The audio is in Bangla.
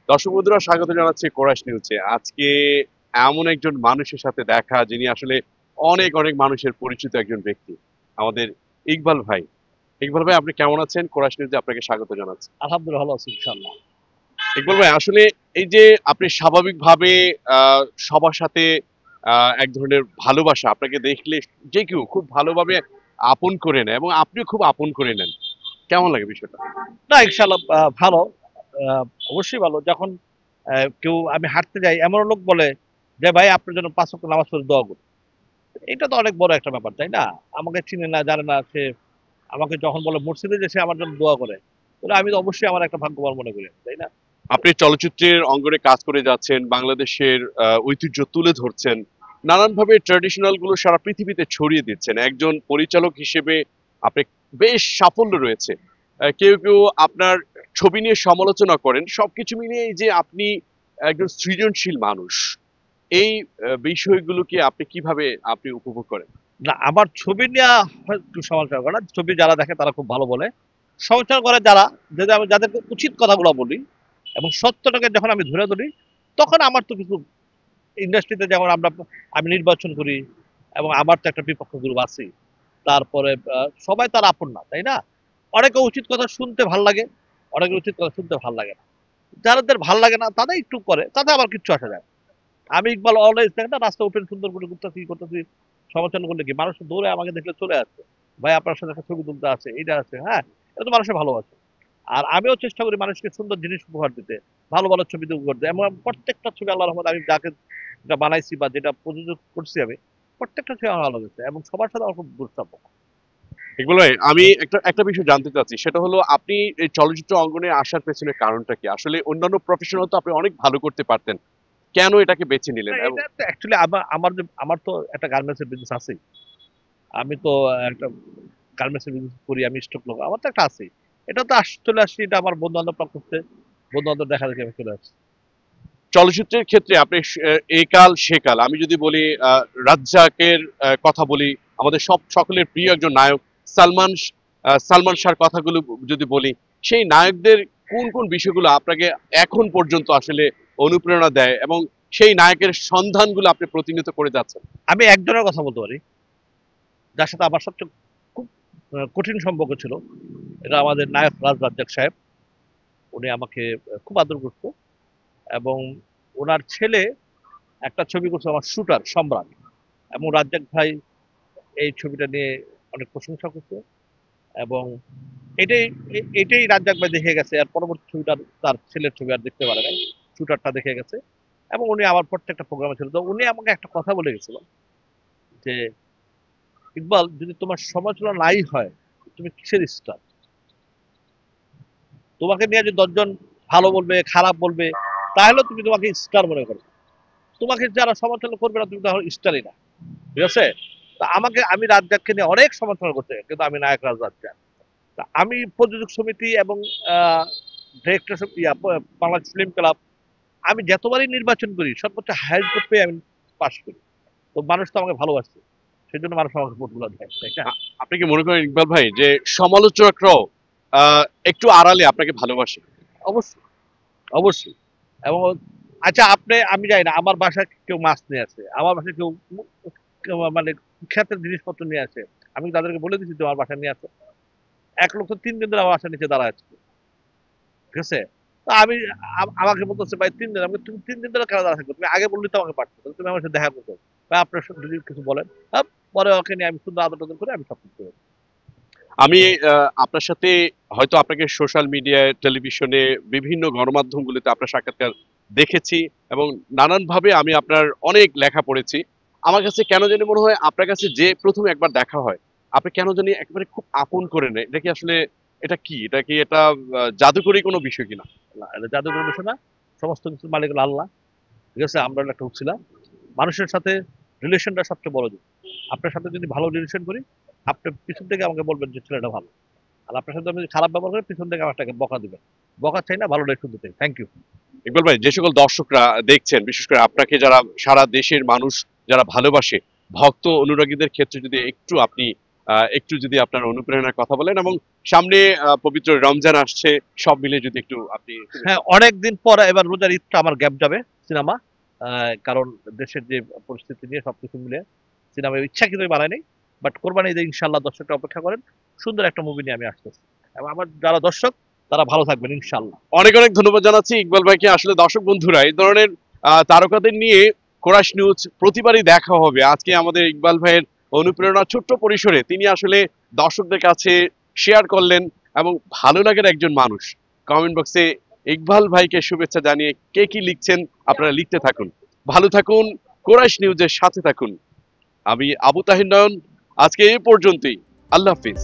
দর্শক বন্ধুরা, স্বাগত জানাচ্ছি কোরাস নিউজে। আজকে এমন একজন মানুষের সাথে দেখা, যিনি আসলে অনেক অনেক মানুষের পরিচিত একজন ব্যক্তি, আমাদের ইকবাল ভাই। ইকবাল ভাই, আপনি কেমন আছেন? কোরাস নিউজে আপনাকে স্বাগত জানাচ্ছি। আলহামদুলিল্লাহ ভালো আছি ইনশাআল্লাহ। ইকবাল ভাই, আসলে এই যে আপনি স্বাভাবিকভাবে সবার সাথে এক ধরনের ভালোবাসা, আপনাকে দেখলে যে কেউ খুব ভালোভাবে আপন করে নেয় এবং আপনিও খুব আপন করে নেন, কেমন লাগে বিষয়টা? না ইনশাআল্লাহ ভালো। আহ, অবশ্যই ভালো। যখন কেউ আমি হাঁটতে যাই এমন লোক বলে যে ভাই আপনার জন্য 5 ওয়াক্ত নামাজ পড়ে দোয়া করি। এটা তো অনেক বড় একটা ব্যাপার, তাই না? আমাকে চিনে না জানে না, সে আমাকে যখন বলে মসজিদে যে সে আমার জন্য দোয়া করে, তাহলে আমি তো অবশ্যই আমার একটা ভাগ্যবান মনে করি, তাই না? আপনি চলচ্চিত্রের অঙ্গনে কাজ করে যাচ্ছেন, বাংলাদেশের ঐতিহ্য তুলে ধরছেন, নানানভাবে ট্র্যাডিশনাল গুলো সারা পৃথিবীতে ছড়িয়ে দিচ্ছেন। একজন পরিচালক হিসেবে আপনি বেশ সাফল্য রয়েছে। কেউ কেউ আপনার ছবি নিয়ে সমালোচনা করেন। সবকিছু মিলিয়ে এই যে আপনি একজন সৃজনশীল মানুষ, এই বিষয়গুলোকে আপনি কিভাবে আপনি উপভোগ করেন? না, আমার ছবি নিয়ে হয় একটু সমালোচনা করে না। ছবি যারা দেখে তারা খুব ভালো বলে। সমালোচনা করে যারা, যদি আমি যাদেরকে উচিত কথাগুলো বলি এবং সত্যটাকে যখন আমি ধরে ধরি, তখন আমার তো কিছু ইন্ডাস্ট্রিতে যেমন আমি নির্বাচন করি এবং আমার তো একটা বিপক্ষ গ্রুপ আছে। তারপরে সবাই তার আপন না, তাই না? অনেকে উচিত কথা শুনতে ভাল লাগে, অনেকের উচিত কথা শুনতে ভাল লাগে না। যাদের ভাল লাগে না তাদের একটু করে, তাতে আবার কিচ্ছু আসা যায় না। আমি ইকবাল অলওয়েজ দেখেন না, রাস্তা উঠেন সুন্দর করে ঘুরতেছি করতেছি, সমালোচনা করলে কি মানুষ দৌড়ে আমাকে দেখলে চলে আসছে, ভাই আপনার সাথে একটা ছবি তুলতে আছে, এইটা আছে, হ্যাঁ, এটা তো মানুষের ভালোবাসে। আর আমিও চেষ্টা করি মানুষকে সুন্দর জিনিস উপহার দিতে, ভালো ভালো ছবি দিয়ে উপহার দিতে। এবং প্রত্যেকটা ছবি আল্লাহ রহমত আমি যাকে যেটা বানাইছি বা যেটা প্রযোজক করছি আমি, প্রত্যেকটা ছবি আমার ভালো গেছে এবং সবার সাথে আমার খুব দূরসম্পর্ক। এগুলো আমি একটা একটা বিষয় জানতে চাচ্ছি, সেটা হলো আপনি এই চলচ্চিত্র অঙ্গনে আসার পেছনে কারণটা কি? আসলে অন্যান্য প্রফেশনাল তো আপনি অনেক ভালো করতে পারতেন, কেন এটাকে বেছে না, নিলেন? এবং এটা তো অ্যাকচুয়ালি আমার তো একটা গার্মেন্টস এর বিজনেস আছে। আমি তো একটা গার্মেন্টস এর বিজনেস করি, আমি স্টক লোক, আমার তো একটা আছে। এটা তো চলে আসছি, এটা আমার বন্ধু বান্ধব করতে, বন্ধু বান্ধব দেখা দেখে আমি চলে আসছি। চলচ্চিত্রের ক্ষেত্রে আপনি এই কাল সে কাল, আমি যদি বলি রাজ্জাকের কথা বলি, আমাদের সকলের প্রিয় একজন নায়ক সালমান শাহর কথাগুলো যদি বলি, সেই নায়কদের কোন কোন বিষয়গুলো আপনাকে এখন পর্যন্ত আসলে অনুপ্রেরণা দেয় এবং সেই নায়কের সন্ধানগুলো আপনি প্রতিনিয়ত করে যাচ্ছেন? আমি একজনের কথা বলতে পারি, যার সাথে আমার সবচেয়ে খুব কঠিন সম্পর্ক ছিল। এটা আমাদের নায়ক রাজ্জাক সাহেব। উনি আমাকে খুব আদর করতো এবং ওনার ছেলে একটা ছবি করছে আমার, শুটার সম্রাট, এবং রাজ্জাক ভাই এই ছবিটা নিয়ে অনেক প্রশংসা করতো। এবং এটাই এটাই রাজ্জাক ভাই দেখে গেছে, আর পরবর্তী ছবিটা তার ছেলের ছবি আর দেখতে পারে নাই, শুটারটা দেখে গেছে। এবং উনি আমার প্রত্যেকটা প্রোগ্রামে ছিল, তো উনি আমাকে একটা কথা বলে গেছিল যে ইকবাল, যদি তোমার সমালোচনা নাই হয়, তুমি কিসের স্টার? তোমাকে নিয়ে যে 10 জন ভালো বলবে খারাপ বলবে, তাহলে তুমি তোমাকে স্টার মনে করো। তোমাকে যারা সমালোচনা করবে না, তুমি তাহলে স্টারই না। ঠিক আছে? তা আমি রাজ্জাককে নিয়ে অনেক সমালোচনা করতে, কিন্তু আমি নায়ক রাজ্জাক। তা আমি প্রযোজক সমিতি এবং ডিরেক্টর বাংলাদেশ ফিল্ম ক্লাব, আমি যতবারই নির্বাচন করি সর্বোচ্চ হাইয়েস্ট ভোট পেয়ে আমি পাস করি। তো মানুষ তো আমাকে ভালোবাসছে, সেই জন্য মানুষ আমাকে ভোটগুলো দেয়, তাই না? আপনি কি মনে করেন ইকবাল ভাই যে সমালোচকরাও একটু আড়ালে আপনাকে ভালোবাসে? অবশ্যই, অবশ্যই। এবং আচ্ছা, আমি জানি না আমার বাসায় কেউ মাছ নিয়ে আসে, আমার বাসায় মানে ক্ষেতের জিনিসপত্র নিয়ে আসে, আমি তাদেরকে বলে দিচ্ছি তোমার বাসায় নিয়ে আসো। এক লোক তো 3 দিন ধরে আমার বাসার নিচে দাঁড়ায় আছে, ঠিক আছে? তো আমাকে বলতেছে ভাই 3 দিন, আমি তুমি 3 দিন ধরে কেন দাঁড়া থাকবে, তুমি আগে বললে তো আমাকে পারতো, তাহলে তুমি আমার সাথে দেখা করতে। ভাই আপনার সাথে যদি কিছু বলেন। পরে ওকে নিয়ে আমি সুন্দর আদর টাদর করে আমি সব কিছু করি। আমি আপনার সাথে হয়তো আপনাকে সোশ্যাল মিডিয়ায়, টেলিভিশনে, বিভিন্ন গণমাধ্যমগুলোতে আপনার সাক্ষাৎকার দেখেছি এবং নানানভাবে আমি আপনার অনেক লেখা পড়েছি। আমার কাছে কেন জানি মনে হয় আপনার কাছে যে প্রথম একবার দেখা হয়, আপনি কেন জানি একেবারে খুব আপন করে নেয়। এটা কি আসলে, এটা কি, এটা কি এটা জাদুকরী কোনো বিষয় কিনা? না, এটা জাদুঘর বিষয় না। সমস্ত কিছুর মালিক হলো আল্লাহ। ঠিক আছে? আমরা হলো একটা উছিলা। মানুষের সাথে রিলেশনটা সবচেয়ে বড় জিনিস। আপনার সাথে যদি ভালো রিলেশন করি, আপনি পিছন থেকে আমাকে বলবেন যে ছেলেটা ভালো। আর আপনার সাথে আমি যদি খারাপ ব্যবহার করি, পিছন থেকে আমার টাকে বকা দিবেন। বকা চাই না, ভালোটাই শুনতে চাই। Thank you. ইকবাল ভাই, যে সকল দর্শকরা দেখছেন, বিশেষ করে আপনাকে যারা সারা দেশের মানুষ যারা ভালোবাসে, ভক্ত অনুরাগীদের ক্ষেত্রে যদি একটু আপনি একটু যদি আপনার অনুপ্রেরণার কথা বলেন, এবং সামনে পবিত্র রমজান আসছে, সব মিলে যদি একটু আপনি। হ্যাঁ, অনেকদিন পর এবার রোজার ঈদটা আমার গ্যাপ যাবে সিনেমা, কারণ দেশের যে পরিস্থিতি নিয়ে সবকিছু মিলে সিনেমা ইচ্ছাকৃতই বানাই নাই, বাট কোরবানি ঈদে ইনশাল্লাহ দর্শকরা অপেক্ষা করেন, সুন্দর একটা মুভি নিয়ে আমি আসতেছি, এবং আমার যারা দর্শক তারা ভালো থাকবেন ইনশাল্লাহ। অনেক অনেক ধন্যবাদ জানাচ্ছি ইকবাল ভাইকে। আসলে দর্শক বন্ধুরা, এই ধরনের তারকাদের নিয়ে কোরাস নিউজ প্রতিবারই দেখা হবে। আজকে আমাদের ইকবাল ভাইয়ের অনুপ্রেরণা ছোট্ট পরিসরে তিনি আসলে দর্শকদের কাছে শেয়ার করলেন, এবং ভালো লাগার একজন মানুষ। কমেন্ট বক্সে ইকবাল ভাইকে শুভেচ্ছা জানিয়ে কে কি লিখছেন আপনারা লিখতে থাকুন। ভালো থাকুন, কোরাস নিউজের সাথে থাকুন। আমি আবু তাহির নয়ন, আজকে এই পর্যন্তই। আল্লাহ হাফিজ।